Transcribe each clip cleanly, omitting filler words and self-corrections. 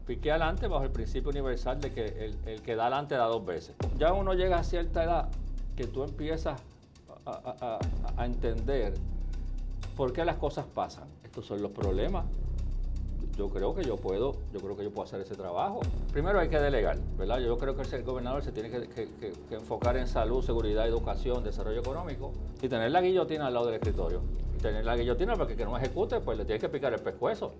piqué adelante bajo el principio universal de que el que da adelante da dos veces. Ya uno llega a cierta edad que tú empiezas a entender por qué las cosas pasan. Estos son los problemas. Yo creo que yo puedo hacer ese trabajo. Primero hay que delegar, ¿verdad? Yo creo que el gobernador se tiene que enfocar en salud, seguridad, educación, desarrollo económico y tener la guillotina al lado del escritorio. Y tener la guillotina porque que no ejecute, pues le tienes que picar el pescuezo.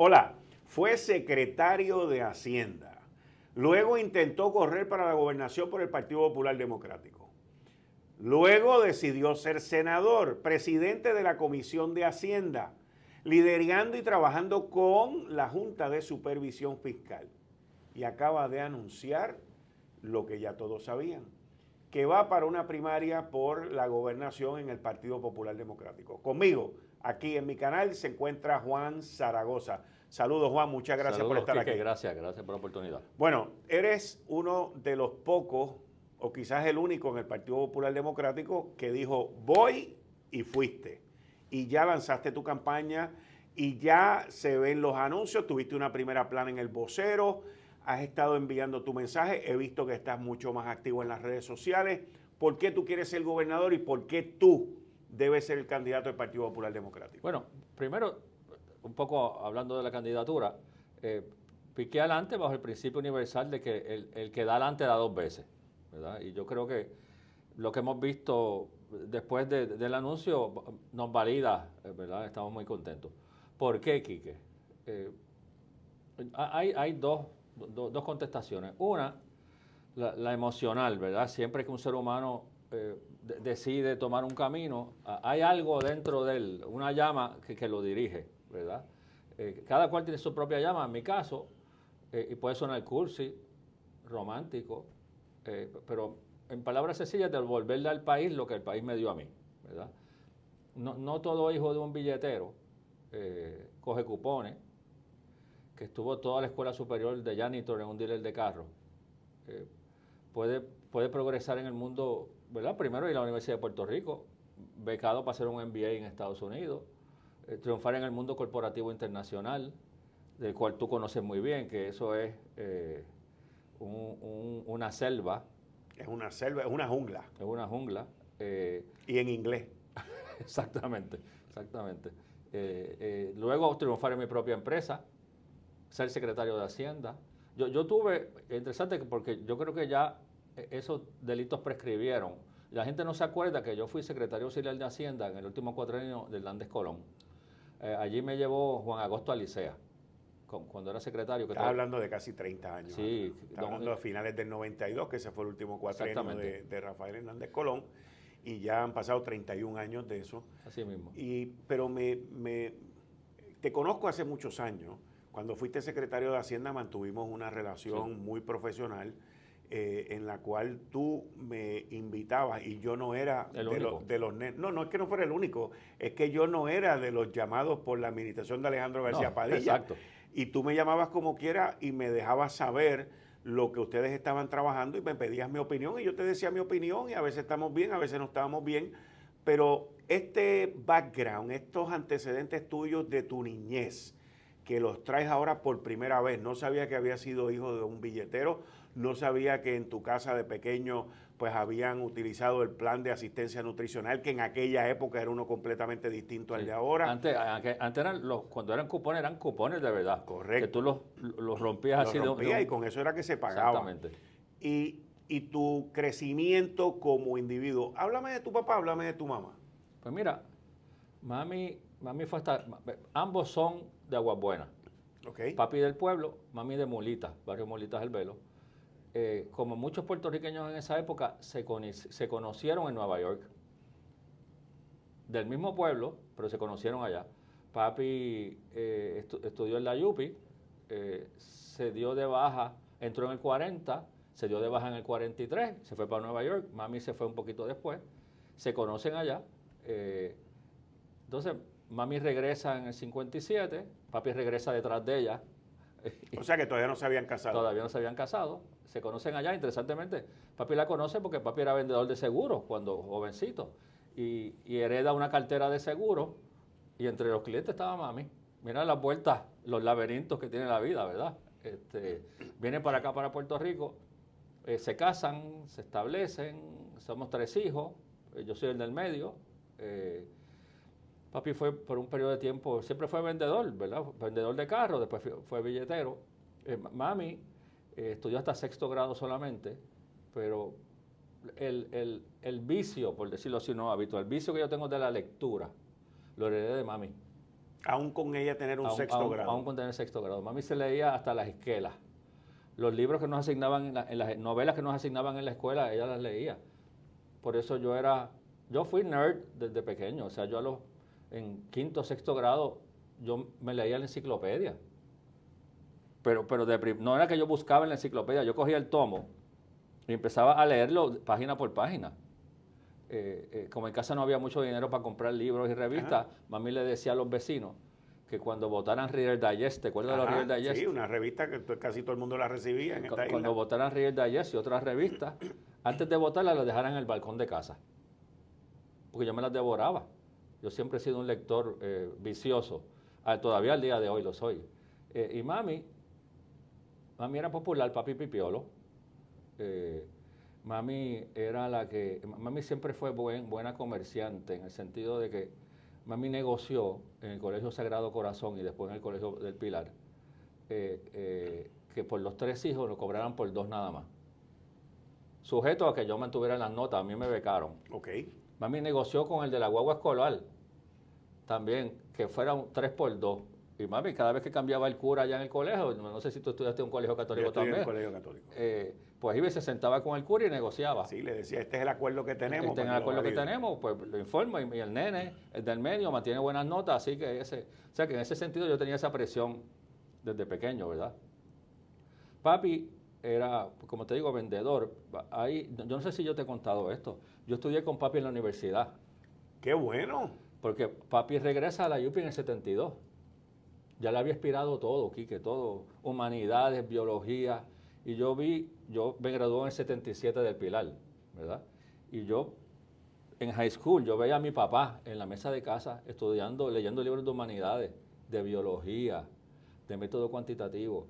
Hola, fue secretario de Hacienda. Luego intentó correr para la gobernación por el Partido Popular Democrático. Luego decidió ser senador, presidente de la Comisión de Hacienda, liderando y trabajando con la Junta de Supervisión Fiscal. Y acaba de anunciar lo que ya todos sabían, que va para una primaria por la gobernación en el Partido Popular Democrático. Conmigo, aquí en mi canal, se encuentra Juan Zaragoza. Saludos, Juan, muchas gracias. Saludos, por estar Quique, aquí. Gracias por la oportunidad. Bueno, eres uno de los pocos, o quizás el único en el Partido Popular Democrático que dijo, voy y fuiste. Y ya lanzaste tu campaña y ya se ven los anuncios, tuviste una primera plana en El Vocero, has estado enviando tu mensaje, he visto que estás mucho más activo en las redes sociales. ¿Por qué tú quieres ser gobernador y por qué tú debes ser el candidato del Partido Popular Democrático? Bueno, primero, un poco hablando de la candidatura, piqué adelante bajo el principio universal de que el que da adelante da dos veces, ¿verdad? Y yo creo que lo que hemos visto después del anuncio nos valida, ¿verdad? Estamos muy contentos. ¿Por qué, Quique? Hay dos contestaciones. Una, la emocional, ¿verdad? Siempre que un ser humano decide tomar un camino, hay algo dentro de él, una llama que lo dirige, ¿verdad? Cada cual tiene su propia llama. En mi caso, y puede sonar cursi, romántico, pero en palabras sencillas, devolverle al país lo que el país me dio a mí, ¿verdad? No todo hijo de un billetero coge cupones, que estuvo toda la escuela superior de janitor en un dealer de carro, puede progresar en el mundo, ¿verdad? Primero ir a la Universidad de Puerto Rico, becado para hacer un MBA en Estados Unidos, triunfar en el mundo corporativo internacional, del cual tú conoces muy bien, que eso es una selva. Es una selva, es una jungla. Es una jungla. Y en inglés. Exactamente. Luego triunfar en mi propia empresa, ser secretario de Hacienda. Yo tuve, interesante porque yo creo que ya esos delitos prescribieron. La gente no se acuerda que yo fui secretario auxiliar de Hacienda en el último cuatrienio de Hernández Colón. Allí me llevó Juan Agosto Alicea, cuando era secretario. Estás hablando de casi 30 años. Sí. Estás hablando de finales del 92, que ese fue el último cuatrienio de Rafael Hernández Colón, y ya han pasado 31 años de eso. Así mismo. Pero te conozco hace muchos años. Cuando fuiste secretario de Hacienda mantuvimos una relación muy profesional, en la cual tú me invitabas y yo no era de los no es que no fuera el único, es que yo no era de los llamados por la administración de Alejandro García Padilla. Exacto. Y tú me llamabas como quiera y me dejabas saber lo que ustedes estaban trabajando y me pedías mi opinión y yo te decía mi opinión y a veces estamos bien, a veces no estábamos bien, pero este background, estos antecedentes tuyos de tu niñez, que los traes ahora por primera vez, no sabía que había sido hijo de un billetero, no sabía que en tu casa de pequeño pues habían utilizado el plan de asistencia nutricional, que en aquella época era uno completamente distinto al de ahora. Antes cuando eran cupones de verdad. Correcto. Que tú los rompías así. Y con eso era que se pagaba. Exactamente. Y tu crecimiento como individuo. Háblame de tu papá, háblame de tu mamá. Pues mira, mami fue ambos son de Aguas Buenas. Okay. Papi del pueblo, mami de Molita, barrio Molitas del Velo. Como muchos puertorriqueños en esa época, se conocieron en Nueva York. Del mismo pueblo, pero se conocieron allá. Papi estudió en la UPI, se dio de baja, entró en el 40, se dio de baja en el 43, se fue para Nueva York. Mami se fue un poquito después. se conocen allá. Entonces, mami regresa en el 57, papi regresa detrás de ella. O sea que todavía no se habían casado. Todavía no se habían casado, se conocen allá, interesantemente. Papi la conoce porque papi era vendedor de seguros cuando jovencito y hereda una cartera de seguros y entre los clientes estaba mami. Mira las vueltas, los laberintos que tiene la vida, ¿verdad? Vienen para acá, para Puerto Rico, se casan, se establecen, somos 3 hijos, yo soy el del medio. Papi fue por un periodo de tiempo, siempre fue vendedor, ¿verdad? Vendedor de carros, después fue billetero. Mami estudió hasta 6º grado solamente, pero el vicio, por decirlo así, no habitual, el vicio que yo tengo de la lectura, lo heredé de mami. Aún con ella tener un 6º grado. Aún con tener 6º grado. Mami se leía hasta las esquelas. Los libros que nos asignaban, en las novelas que nos asignaban en la escuela, ella las leía. Por eso yo fui nerd desde pequeño. O sea, en 5º o 6º grado, yo me leía la enciclopedia. Pero no era que yo buscaba en la enciclopedia, yo cogía el tomo y empezaba a leerlo página por página. Como en casa no había mucho dinero para comprar libros y revistas, mami le decía a los vecinos que cuando votaran Reader Digest, ¿te acuerdas de los Reader Digest? Sí, una revista que casi todo el mundo la recibía en esta isla. Cuando votaran Reader Digest y otras revistas, antes de votarlas las dejaran en el balcón de casa, porque yo me las devoraba. Yo siempre he sido un lector vicioso, todavía al día de hoy lo soy. Y mami era popular, papi pipiolo. Mami siempre fue buena comerciante, en el sentido de que mami negoció en el Colegio Sagrado Corazón y después en el Colegio del Pilar, que por los 3 hijos nos cobraran por 2 nada más. Sujeto a que yo mantuviera las notas, a mí me becaron. Okay. Mami negoció con el de la guagua escolar, también, que fuera un 3 por 2. Y mami, cada vez que cambiaba el cura allá en el colegio, no sé si tú estudiaste en un colegio católico también. En un colegio católico. Pues iba y se sentaba con el cura y negociaba. Sí, le decía, este es el acuerdo que tenemos. Este es el acuerdo que tenemos, pues lo informo y el nene, el del medio, mantiene buenas notas, así que o sea que en ese sentido yo tenía esa presión desde pequeño, ¿verdad? Papi era, como te digo, vendedor. Yo no sé si yo te he contado esto. Yo estudié con papi en la universidad. ¡Qué bueno! Porque papi regresa a la UPI en el 72. Ya le había expirado todo, Quique, todo. Humanidades, biología. Y yo me gradué en el 77 del Pilar, ¿verdad? Y yo, en high school, yo veía a mi papá en la mesa de casa estudiando, leyendo libros de humanidades, de biología, de método cuantitativo.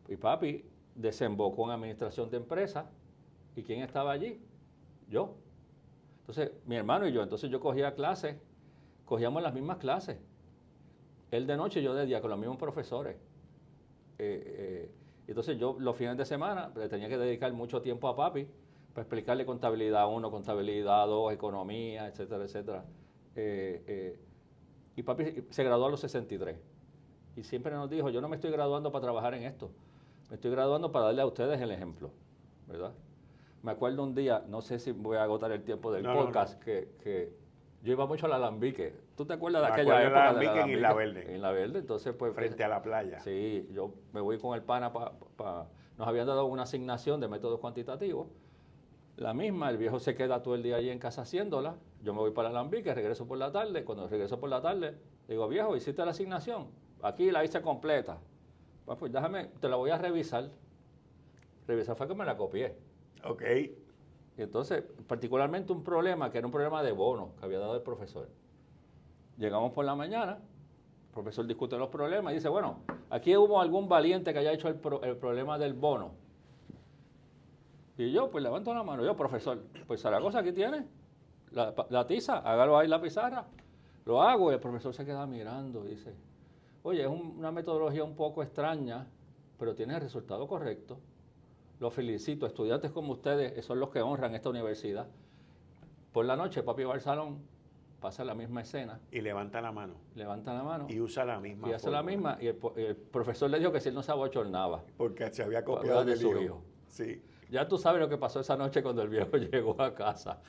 Y papi desembocó en administración de empresas. ¿Y quién estaba allí? Yo. Entonces, mi hermano y yo. Entonces yo cogía clases, cogíamos las mismas clases. Él de noche y yo de día, con los mismos profesores. Entonces yo los fines de semana le tenía que dedicar mucho tiempo a papi para explicarle contabilidad 1, contabilidad 2, economía, etcétera, etcétera. Y papi se graduó a los 63. Y siempre nos dijo, yo no me estoy graduando para trabajar en esto, me estoy graduando para darle a ustedes el ejemplo, ¿verdad? Me acuerdo un día, no sé si voy a agotar el tiempo del podcast, que yo iba mucho al Alambique. ¿Tú te acuerdas de aquella época? Alambique en Isla Verde. En Isla Verde, entonces pues... Frente a la playa. Sí, yo me voy con el pana nos habían dado una asignación de métodos cuantitativos. La misma, el viejo se queda todo el día allí en casa haciéndola. Yo me voy para el Alambique, regreso por la tarde. Cuando regreso por la tarde, digo, viejo, ¿hiciste la asignación? Aquí la hice completa. Pues déjame, te la voy a revisar. Revisar fue que me la copié. Ok. Y entonces, particularmente un problema, que era un problema de bono que había dado el profesor. Llegamos por la mañana, el profesor discute los problemas y dice, bueno, aquí hubo algún valiente que haya hecho el problema del bono. Y yo, pues levanto la mano, yo, profesor, pues Zaragoza, aquí tiene la tiza, hágalo ahí en la pizarra. Lo hago y el profesor se queda mirando y dice, oye, es una metodología un poco extraña, pero tiene el resultado correcto. Los felicito, estudiantes como ustedes son los que honran esta universidad. Por la noche, papi va al salón, pasa la misma escena. Y levanta la mano. Levanta la mano. Y usa la misma. Y hace la misma. Y el profesor le dijo que si él no se abochornaba. Porque se había copiado de su hijo. Sí. Ya tú sabes lo que pasó esa noche cuando el viejo llegó a casa.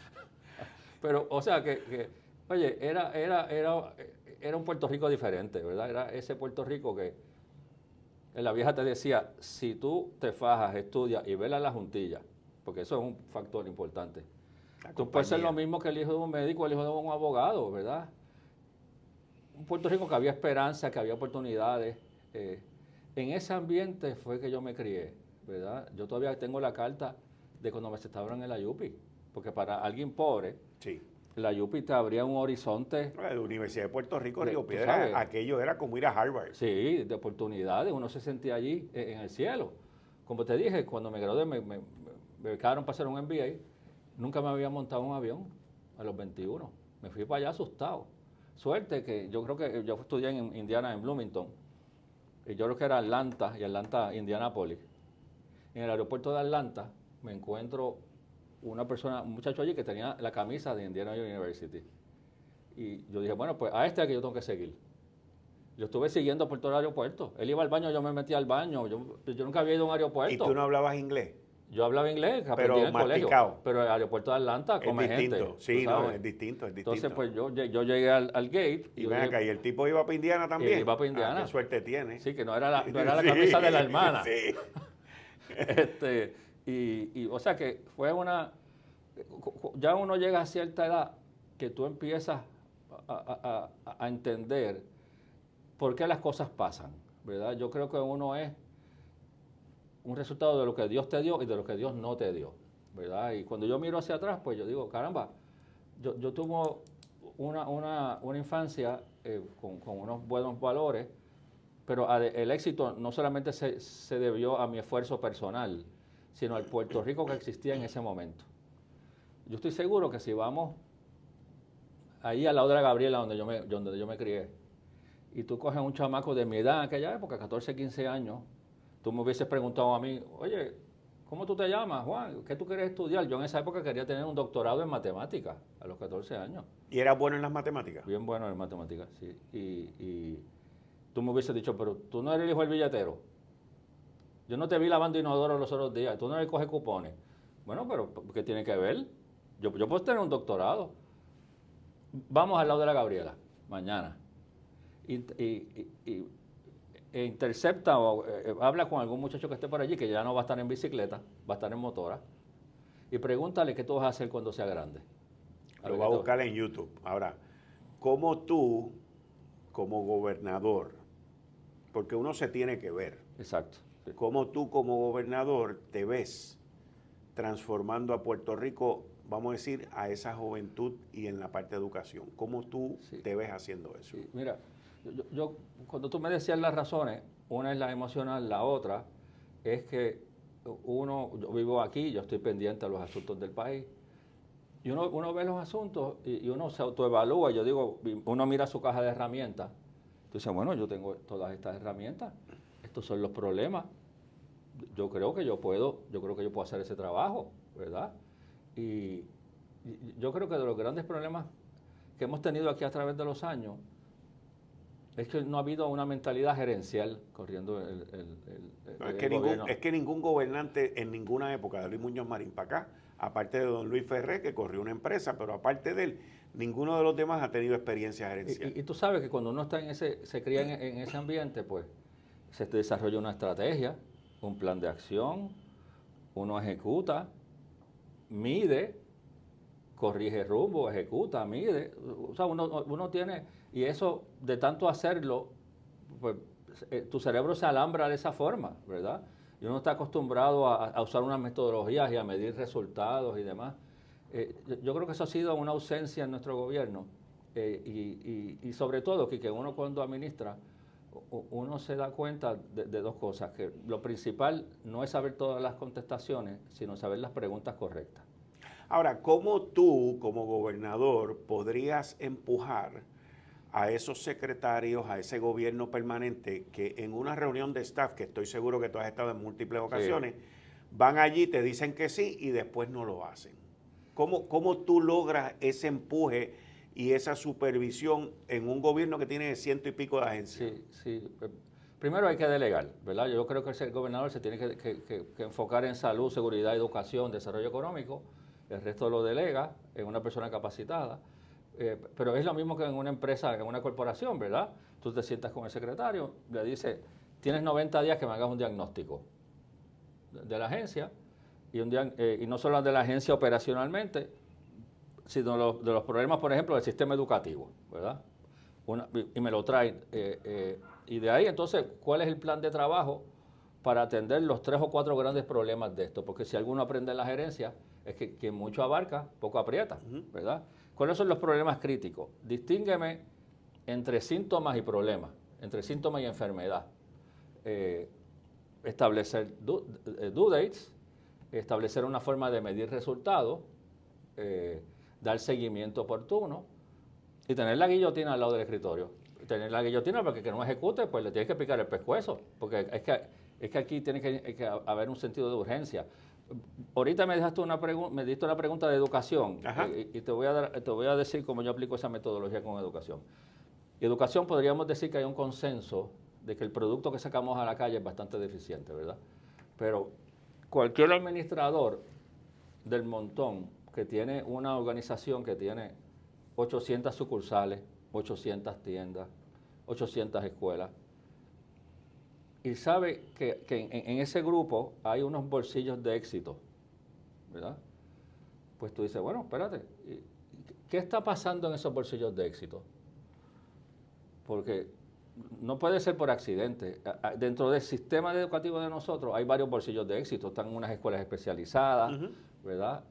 Pero, o sea, oye, era un Puerto Rico diferente, ¿verdad? Era ese Puerto Rico que la vieja te decía, si tú te fajas, estudias y velas la juntilla, porque eso es un factor importante, Tú puedes ser lo mismo que el hijo de un médico o el hijo de un abogado, ¿verdad? En Puerto Rico que había esperanza, que había oportunidades. En ese ambiente fue que yo me crié, ¿verdad? Yo todavía tengo la carta de cuando me aceptaron en la UPI, porque para alguien pobre, Sí. la UPI te abría un horizonte. La Universidad de Puerto Rico, Río tú Piedras, sabes. aquello era como ir a Harvard. Sí, de oportunidades, uno se sentía allí en el cielo. Como te dije, cuando me gradué me becaron para hacer un MBA, nunca me había montado un avión a los 21. Me fui para allá asustado. Suerte que yo creo que yo estudié en Indiana, en Bloomington, y yo creo que era Atlanta y Atlanta, Indianápolis. En el aeropuerto de Atlanta me encuentro una persona, un muchacho allí que tenía la camisa de Indiana University. Y yo dije, bueno, pues a este es el que yo tengo que seguir. Yo estuve siguiendo por todo el aeropuerto. Él iba al baño, yo me metía al baño. Yo nunca había ido a un aeropuerto. ¿Y tú no hablabas inglés? Yo hablaba inglés, aprendí Pero en el colegio. masticado. Pero el aeropuerto de Atlanta come Es distinto. gente. Sí, ¿tú no, sabes? es distinto, es distinto. Entonces, pues yo llegué al gate. Y ven acá, ¿y el tipo iba para Indiana también? Iba para Indiana. Qué suerte tiene. Sí, que no era la Sí, camisa de la hermana. Sí. O sea que fue una... Ya uno llega a cierta edad que tú empiezas a entender por qué las cosas pasan, ¿verdad? Yo creo que uno es un resultado de lo que Dios te dio y de lo que Dios no te dio, ¿verdad? Y cuando yo miro hacia atrás, pues yo digo, caramba, yo tuve una infancia con unos buenos valores, pero el éxito no solamente se debió a mi esfuerzo personal, sino al Puerto Rico que existía en ese momento. Yo estoy seguro que si vamos ahí al lado de la Gabriela, donde yo me crié, y tú coges un chamaco de mi edad en aquella época, 14, 15 años, tú me hubieses preguntado a mí, oye, ¿cómo tú te llamas, Juan? ¿Qué tú quieres estudiar? Yo en esa época quería tener un doctorado en matemáticas, a los 14 años. ¿Y eras bueno en las matemáticas? Bien bueno en matemáticas, sí. Y tú me hubieses dicho, pero tú no eres el hijo del billetero. Yo no te vi lavando inodoro los otros días, tú no le coges cupones. Bueno, pero ¿qué tiene que ver? Yo puedo tener un doctorado. Vamos al lado de la Gabriela, mañana. Intercepta o habla con algún muchacho que esté por allí, que ya no va a estar en bicicleta, va a estar en motora, y pregúntale qué tú vas a hacer cuando sea grande. Lo va a buscar en YouTube. Ahora, ¿cómo tú, como gobernador, porque uno se tiene que ver, Exacto. Sí. cómo tú como gobernador te ves transformando a Puerto Rico, vamos a decir, a esa juventud y en la parte de educación? ¿Cómo tú te ves haciendo eso? Sí, mira, yo cuando tú me decías las razones, una es la emocional, la otra es que yo vivo aquí, yo estoy pendiente a los asuntos del país, y uno ve los asuntos y uno se autoevalúa. Yo digo, uno mira su caja de herramientas, tú dices, bueno, yo tengo todas estas herramientas, estos son los problemas, yo creo que yo puedo hacer ese trabajo, ¿verdad? Y yo creo que de los grandes problemas que hemos tenido aquí a través de los años es que no ha habido una mentalidad gerencial corriendo el gobierno. Es que ningún gobernante en ninguna época, de Luis Muñoz Marín para acá, aparte de don Luis Ferré, que corrió una empresa, pero aparte de él, ninguno de los demás ha tenido experiencia gerencial. Y tú sabes que cuando uno está se cría en ese ambiente, pues se desarrolla una estrategia, un plan de acción, uno ejecuta, mide, corrige rumbo, ejecuta, mide. O sea, uno tiene, y eso de tanto hacerlo, pues tu cerebro se alambra de esa forma, ¿verdad? Y uno está acostumbrado a usar unas metodologías y a medir resultados y demás. Yo creo que eso ha sido una ausencia en nuestro gobierno y sobre todo que uno cuando administra, uno se da cuenta de dos cosas, que lo principal no es saber todas las contestaciones, sino saber las preguntas correctas. Ahora, ¿cómo tú, como gobernador, podrías empujar a esos secretarios, a ese gobierno permanente, que en una reunión de staff, que estoy seguro que tú has estado en múltiples ocasiones, van allí, te dicen que sí y después no lo hacen? ¿Cómo tú logras ese empuje y esa supervisión en un gobierno que tiene 100 y pico de agencias? Sí. Primero hay que delegar, ¿verdad? Yo creo que el gobernador se tiene que enfocar en salud, seguridad, educación, desarrollo económico. El resto lo delega en una persona capacitada. Pero es lo mismo que en una empresa, en una corporación, ¿verdad? Tú te sientas con el secretario, le dices, tienes 90 días que me hagas un diagnóstico de la agencia, y no solo de la agencia operacionalmente, sino de los problemas, por ejemplo, del sistema educativo, ¿verdad? Y me lo traen. Y de ahí, entonces, ¿cuál es el plan de trabajo para atender los 3 o 4 grandes problemas de esto? Porque si alguno aprende en la gerencia, es que quien mucho abarca, poco aprieta, ¿verdad? ¿Cuáles son los problemas críticos? Distíngueme entre síntomas y problemas, entre síntomas y enfermedad. Establecer due dates, establecer una forma de medir resultados, dar seguimiento oportuno y tener la guillotina al lado del escritorio. Tener la guillotina porque que no ejecute, pues le tienes que picar el pescuezo, porque es que aquí tiene que haber un sentido de urgencia. Ahorita me diste una pregunta de educación y te voy a decir cómo yo aplico esa metodología con educación. Educación podríamos decir que hay un consenso de que el producto que sacamos a la calle es bastante deficiente, ¿verdad? Pero cualquier administrador del montón que tiene una organización que tiene 800 sucursales, 800 tiendas, 800 escuelas, y sabe que en ese grupo hay unos bolsillos de éxito, ¿verdad? Pues tú dices, bueno, espérate, ¿qué está pasando en esos bolsillos de éxito? Porque no puede ser por accidente. Dentro del sistema educativo de nosotros hay varios bolsillos de éxito. Están unas escuelas especializadas, ¿verdad?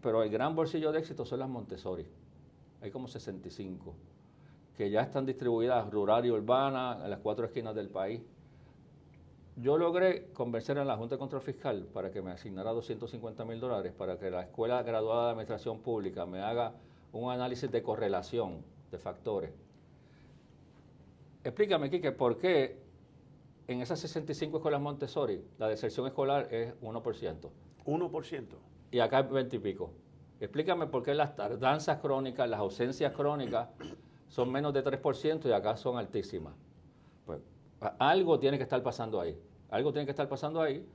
Pero el gran bolsillo de éxito son las Montessori. Hay como 65, que ya están distribuidas rural y urbana en las 4 esquinas del país. Yo logré convencer a la Junta de Control Fiscal para que me asignara $250,000 para que la Escuela Graduada de Administración Pública me haga un análisis de correlación de factores. Explícame, Quique, ¿por qué en esas 65 escuelas Montessori la deserción escolar es 1%? 1%. Y acá es 20 y pico. Explícame por qué las tardanzas crónicas, las ausencias crónicas son menos de 3% y acá son altísimas. Pues algo tiene que estar pasando ahí. Algo tiene que estar pasando ahí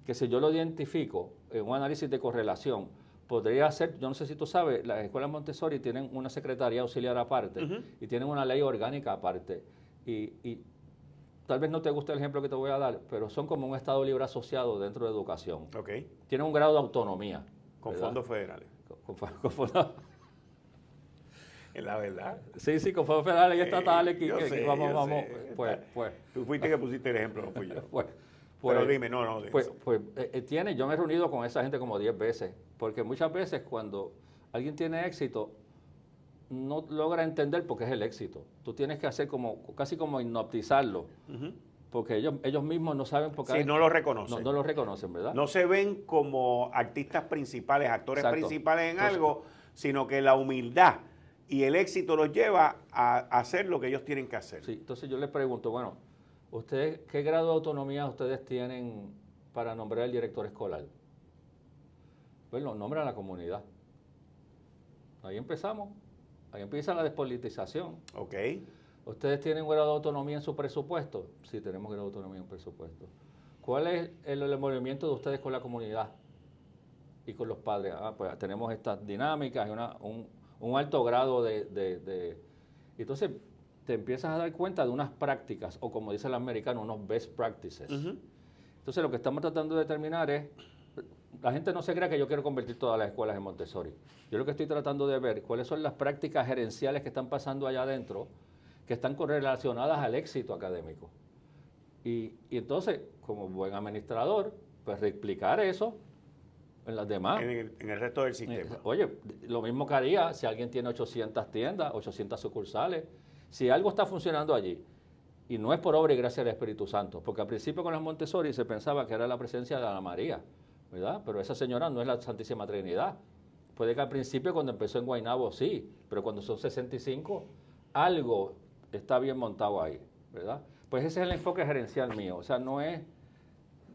que si yo lo identifico en un análisis de correlación, podría ser, yo no sé si tú sabes, las escuelas Montessori tienen una secretaría auxiliar aparte y tienen una ley orgánica aparte. Y tal vez no te guste el ejemplo que te voy a dar, pero son como un Estado libre asociado dentro de educación. Okay. Tienen un grado de autonomía. Con fondos federales. Con fondos. Es la verdad. Sí, con fondos federales y estatales. Vamos. Pues. Tú fuiste que pusiste el ejemplo, no fui yo. Pero dime, no. Yo me he reunido con esa gente como 10 veces, porque muchas veces cuando alguien tiene éxito, no logra entender por qué es el éxito. Tú tienes que hacer casi como hipnotizarlo, porque ellos mismos no saben por qué. Sí, no lo reconocen. No lo reconocen, ¿verdad? No se ven como artistas principales, actores principales en algo, sino que la humildad y el éxito los lleva a hacer lo que ellos tienen que hacer. Sí, entonces yo les pregunto, bueno, ¿ustedes qué grado de autonomía ustedes tienen para nombrar al director escolar? Bueno, nombran a la comunidad. Ahí empezamos. Ahí empieza la despolitización. Ok. ¿Ustedes tienen un grado de autonomía en su presupuesto? Sí, tenemos grado de autonomía en presupuesto. ¿Cuál es el movimiento de ustedes con la comunidad y con los padres? Pues tenemos estas dinámicas y un alto grado de... Entonces, te empiezas a dar cuenta de unas prácticas, o como dice el americano, unos best practices. Entonces, lo que estamos tratando de determinar es... La gente no se crea que yo quiero convertir todas las escuelas en Montessori. Yo lo que estoy tratando de ver cuáles son las prácticas gerenciales que están pasando allá adentro, que están correlacionadas al éxito académico. Y entonces, como buen administrador, pues replicar eso en las demás. En el resto del sistema. Oye, lo mismo que haría si alguien tiene 800 tiendas, 800 sucursales. Si algo está funcionando allí, y no es por obra y gracia del Espíritu Santo, porque al principio con las Montessori se pensaba que era la presencia de Ana María, ¿verdad? Pero esa señora no es la Santísima Trinidad. Puede que al principio, cuando empezó en Guaynabo, sí, pero cuando son 65, algo está bien montado ahí, ¿verdad? Pues ese es el enfoque gerencial mío. O sea, no es...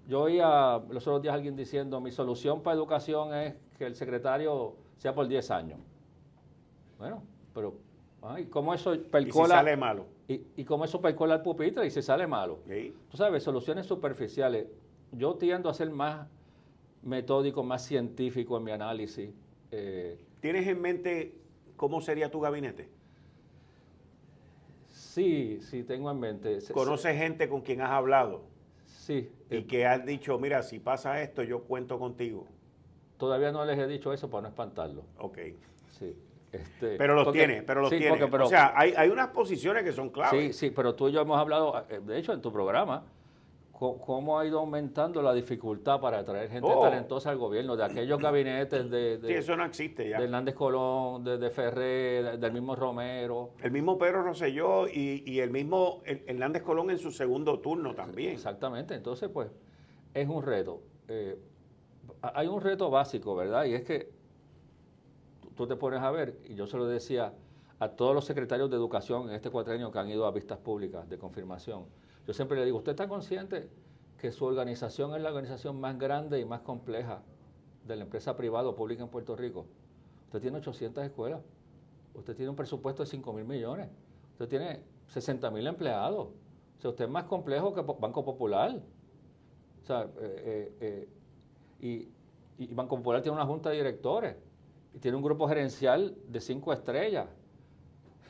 Yo oía los otros días alguien diciendo, mi solución para educación es que el secretario sea por 10 años. Bueno, pero... ¿cómo eso percola? ¿Y si sale malo? ¿Y cómo eso percola al pupitre y si sale malo? ¿Sí? Tú sabes, soluciones superficiales. Yo tiendo a ser más metódico, más científico en mi análisis. ¿Tienes en mente cómo sería tu gabinete? Sí, tengo en mente. ¿Conoces gente con quien has hablado? Sí. Y que has dicho, mira, si pasa esto, yo cuento contigo. Todavía no les he dicho eso para no espantarlo. Ok. Sí. Pero los tiene. Sí, o sea, hay unas posiciones que son claves. Sí, pero tú y yo hemos hablado, de hecho, en tu programa, cómo ha ido aumentando la dificultad para atraer gente talentosa al gobierno, de aquellos gabinetes Sí, eso no existe ya. de Hernández Colón, de Ferrer, del mismo Romero. El mismo Pedro Rosselló y el mismo Hernández Colón en su segundo turno también. Exactamente, entonces pues es un reto. Hay un reto básico, ¿verdad? Y es que tú te pones a ver, y yo se lo decía a todos los secretarios de educación en este cuatrienio que han ido a vistas públicas de confirmación, yo siempre le digo, ¿usted está consciente que su organización es la organización más grande y más compleja de la empresa privada o pública en Puerto Rico? Usted tiene 800 escuelas, usted tiene un presupuesto de 5.000 millones, usted tiene 60.000 empleados, o sea, usted es más complejo que Banco Popular. O sea, y Banco Popular tiene una junta de directores y tiene un grupo gerencial de 5 estrellas.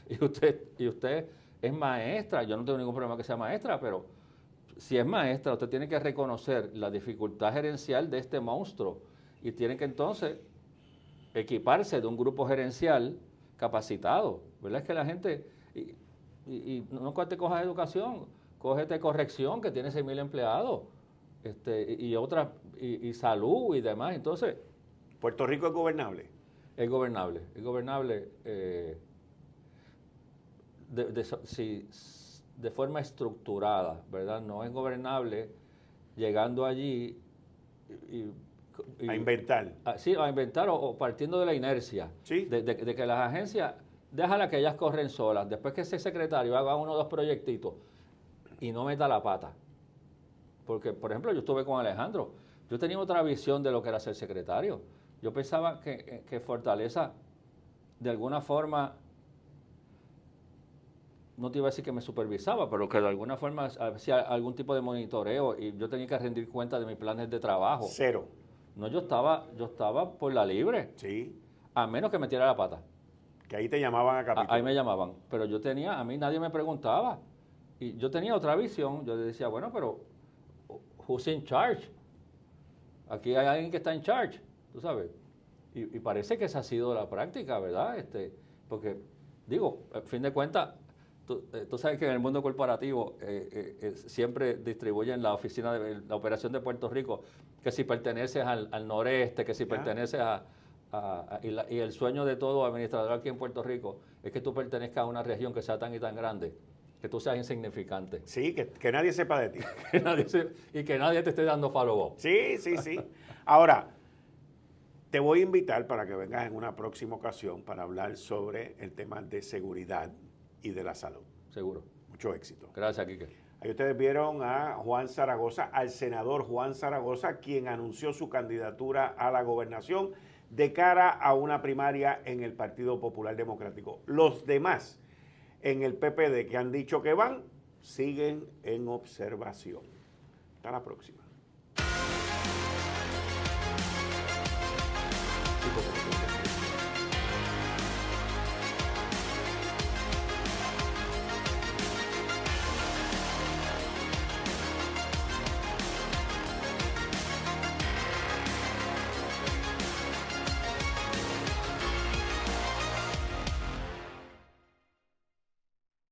Y usted es maestra. Yo no tengo ningún problema que sea maestra, pero si es maestra, usted tiene que reconocer la dificultad gerencial de este monstruo y tiene que entonces equiparse de un grupo gerencial capacitado. ¿Verdad? Es que la gente, y no te cojas educación, cógete corrección que tiene 6.000 empleados. Y otras, y salud y demás. Entonces, ¿Puerto Rico es gobernable? Es gobernable de forma estructurada, ¿verdad? No es gobernable llegando allí a inventar. A inventar o partiendo de la inercia. ¿Sí? De que las agencias, déjala que ellas corren solas. Después que ese secretario haga 1 o 2 proyectitos y no meta la pata. Porque, por ejemplo, yo estuve con Alejandro. Yo tenía otra visión de lo que era ser secretario. Yo pensaba que Fortaleza, de alguna forma, no te iba a decir que me supervisaba, pero que de alguna forma hacía algún tipo de monitoreo y yo tenía que rendir cuenta de mis planes de trabajo. Cero. No, yo estaba por la libre. Sí. A menos que metiera la pata. Que ahí te llamaban a capítulo. Ahí me llamaban. Pero a mí nadie me preguntaba. Y yo tenía otra visión. Yo decía, bueno, pero who's in charge? Aquí hay alguien que está en charge, tú sabes. Y parece que esa ha sido la práctica, ¿verdad? Porque, digo, al fin de cuentas, tú sabes que en el mundo corporativo siempre distribuyen la oficina de la operación de Puerto Rico, que si perteneces al noreste, que si perteneces y el sueño de todo administrador aquí en Puerto Rico es que tú pertenezcas a una región que sea tan y tan grande, que tú seas insignificante. Sí, que nadie sepa de ti. Y que nadie te esté dando follow-up. Sí. Ahora, te voy a invitar para que vengas en una próxima ocasión para hablar sobre el tema de seguridad y de la salud. Seguro. Mucho éxito. Gracias, Quique. Ahí ustedes vieron a Juan Zaragoza, al senador Juan Zaragoza, quien anunció su candidatura a la gobernación de cara a una primaria en el Partido Popular Democrático. Los demás en el PPD que han dicho que van, siguen en observación. Hasta la próxima.